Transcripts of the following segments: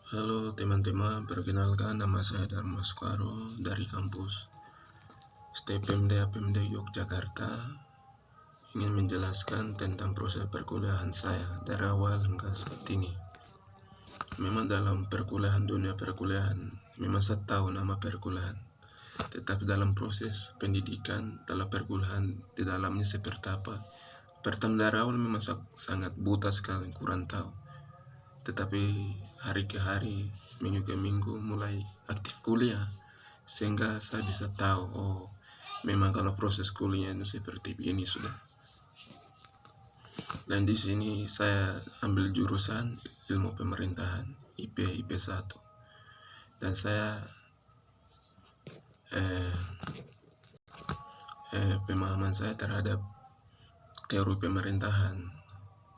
Halo teman-teman, perkenalkan nama saya Dharma Sukaro dari kampus STPMD APMD Yogyakarta. Ingin menjelaskan tentang proses perkuliahan saya dari awal hingga saat ini. Memang dalam dunia perkuliahan, memang saya tahu nama perkuliahan. Tetapi dalam proses pendidikan, dalam perkuliahan di dalamnya seperti apa. Pertama dari awal memang sangat buta sekali, kurang tahu. Tetapi hari ke hari, minggu ke minggu mulai aktif kuliah, sehingga saya bisa tahu, oh memang kalau proses kuliah itu seperti ini sudah. Dan di sini saya ambil jurusan ilmu pemerintahan IP 1. Dan saya pemahaman saya terhadap teori pemerintahan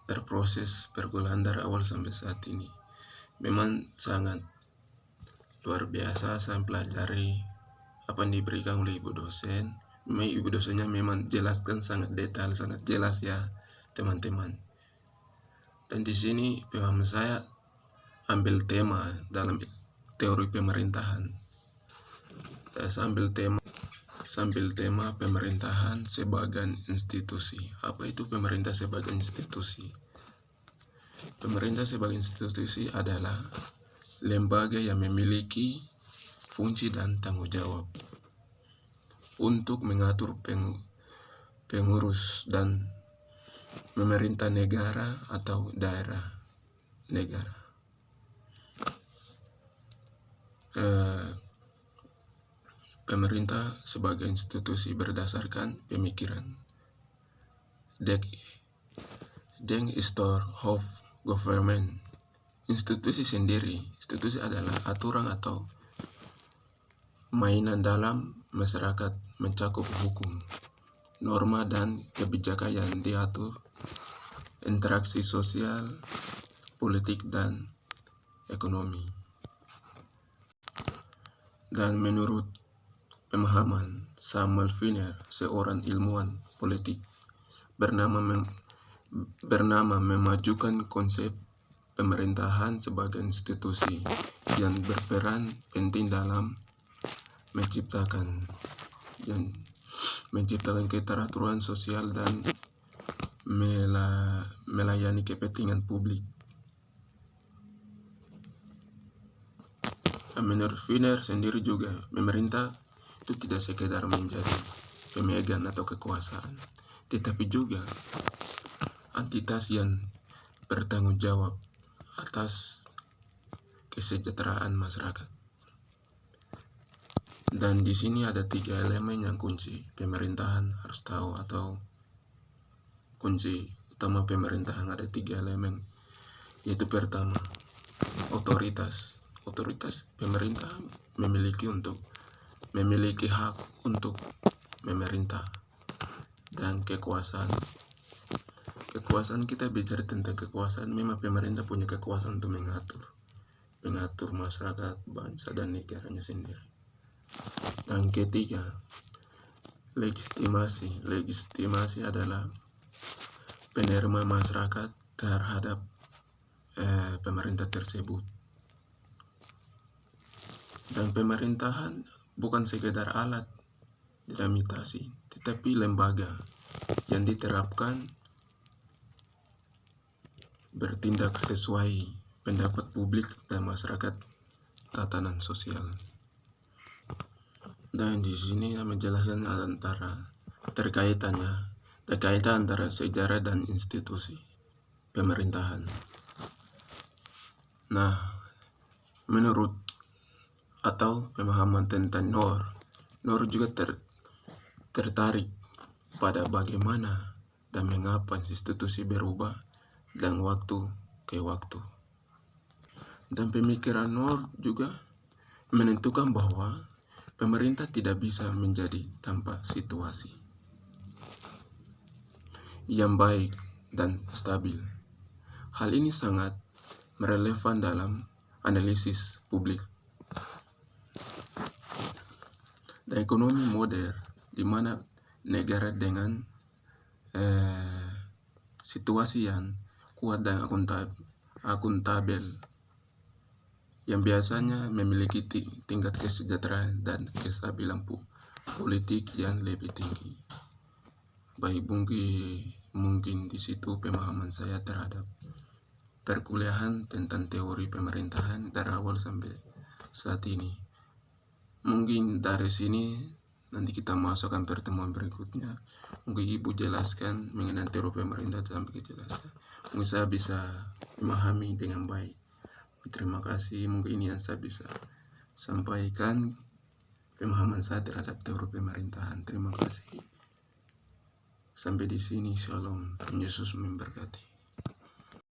dari proses perkuliahan dari awal sampai saat ini memang sangat luar biasa. Saya pelajari apa yang diberikan oleh ibu dosen. Memang ibu dosennya memang jelaskan sangat detail, sangat jelas ya teman-teman. Dan di sini pemahaman saya ambil tema dalam teori pemerintahan. Saya ambil tema pemerintahan sebagai institusi. Apa itu pemerintah sebagai institusi? Pemerintah sebagai institusi adalah lembaga yang memiliki fungsi dan tanggung jawab untuk mengatur pengurus dan memerintah negara atau daerah negara. Pemerintah sebagai institusi berdasarkan pemikiran Deng Store of Government. Institusi adalah aturan atau mainan dalam masyarakat, mencakup hukum, norma dan kebijakan yang diatur interaksi sosial, politik, dan ekonomi. Dan menurut pemahaman Samuel Finner, seorang ilmuwan politik, bernama memajukan konsep pemerintahan sebagai institusi yang berperan penting dalam menciptakan keteraturan sosial dan melayani kepentingan publik. Menurut Finner sendiri juga, pemerintah itu tidak sekedar menjadi pemegang atau kekuasaan, tetapi juga entitas yang bertanggung jawab atas kesejahteraan masyarakat. Dan di sini ada 3 elemen yang kunci pemerintahan harus tahu, atau kunci utama pemerintahan ada 3 elemen, yaitu pertama, otoritas. Pemerintah memiliki hak untuk memerintah. Dan kekuasaan kita bicara tentang kekuasaan, memang pemerintah punya kekuasaan untuk mengatur masyarakat, bangsa, dan negaranya sendiri. Dan ketiga, legitimasi adalah penerima masyarakat terhadap pemerintah tersebut. Dan pemerintahan bukan sekedar alat legitimasi, tetapi lembaga yang diterapkan bertindak sesuai pendapat publik dan masyarakat, tatanan sosial. Dan di sini saya menjelaskan terkaitan antara sejarah dan institusi pemerintahan. Nah, menurut atau pemahaman tentang Noor juga tertarik pada bagaimana dan mengapa institusi berubah dan waktu ke waktu. Dan pemikiran Noor juga menentukan bahwa pemerintah tidak bisa menjadi tanpa situasi yang baik dan stabil. Hal ini sangat relevan dalam analisis publik dan ekonomi modern, di mana negara dengan situasi yang kuat dan akuntabel yang biasanya memiliki tingkat kesejahteraan dan kestabilan politik yang lebih tinggi. Baik, mungkin di situ pemahaman saya terhadap perkuliahan tentang teori pemerintahan dari awal sampai saat ini. Mungkin dari sini nanti kita masukkan pertemuan berikutnya. Mungkin Ibu jelaskan mengenai teori pemerintahan sampai jelaskan. Mungkin saya bisa memahami dengan baik. Terima kasih. Mungkin ini yang saya bisa sampaikan pemahaman saya terhadap teori pemerintahan. Terima kasih. Sampai di sini. Shalom. Yesus memberkati.